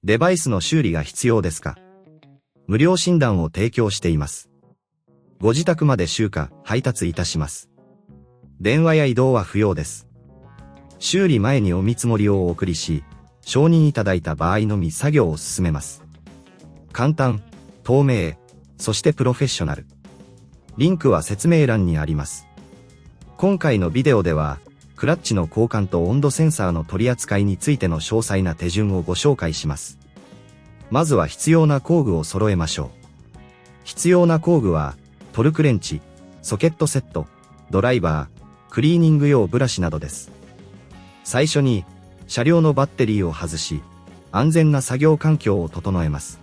デバイスの修理が必要ですか？無料診断を提供しています。ご自宅まで集荷、配達いたします。電話や移動は不要です。修理前にお見積もりをお送りし、承認いただいた場合のみ作業を進めます。簡単、透明、そしてプロフェッショナル。リンクは説明欄にあります。今回のビデオでは、クラッチの交換と温度センサーの取り扱いについての詳細な手順をご紹介します。まずは必要な工具を揃えましょう。必要な工具は、トルクレンチ、ソケットセット、ドライバー、クリーニング用ブラシなどです。最初に、車両のバッテリーを外し、安全な作業環境を整えます。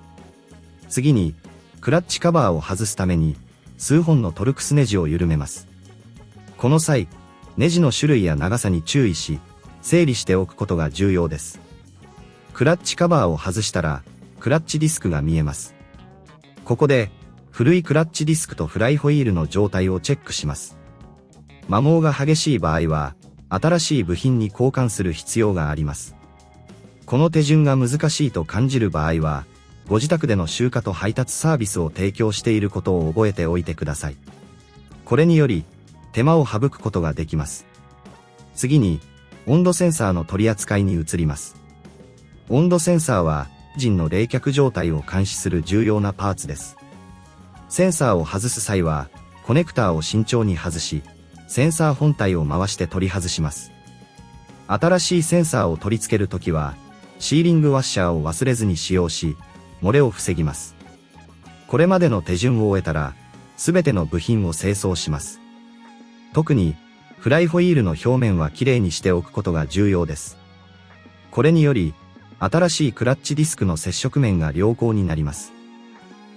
次に、クラッチカバーを外すために、数本のトルクスネジを緩めます。この際、ネジの種類や長さに注意し、整理しておくことが重要です。クラッチカバーを外したら、クラッチディスクが見えます。ここで、古いクラッチディスクとフライホイールの状態をチェックします。摩耗が激しい場合は、新しい部品に交換する必要があります。この手順が難しいと感じる場合は、ご自宅での集荷と配達サービスを提供していることを覚えておいてください。これにより、手間を省くことができます。次に、温度センサーの取り扱いに移ります。温度センサーは、エンジンの冷却状態を監視する重要なパーツです。センサーを外す際は、コネクターを慎重に外し、センサー本体を回して取り外します。新しいセンサーを取り付けるときは、シーリングワッシャーを忘れずに使用し、漏れを防ぎます。これまでの手順を終えたら、すべての部品を清掃します。特に、フライホイールの表面はきれいにしておくことが重要です。これにより、新しいクラッチディスクの接触面が良好になります。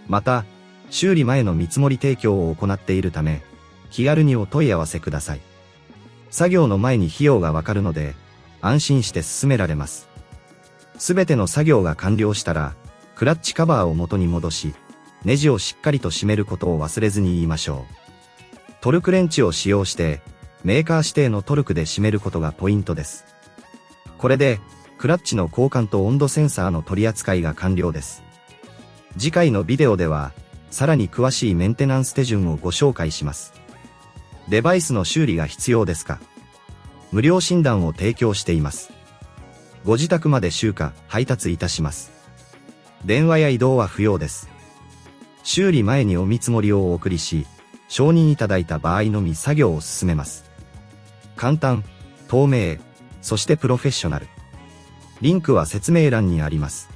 また、修理前の見積もり提供を行っているため、気軽にお問い合わせください。作業の前に費用がわかるので、安心して進められます。すべての作業が完了したら、クラッチカバーを元に戻し、ネジをしっかりと締めることを忘れずに言いましょう。トルクレンチを使用して、メーカー指定のトルクで締めることがポイントです。これで、クラッチの交換と温度センサーの取り扱いが完了です。次回のビデオでは、さらに詳しいメンテナンス手順をご紹介します。デバイスの修理が必要ですか？無料診断を提供しています。ご自宅まで集荷、配達いたします。電話や移動は不要です。修理前にお見積もりをお送りし、承認いただいた場合のみ作業を進めます。簡単、透明、そしてプロフェッショナル。リンクは説明欄にあります。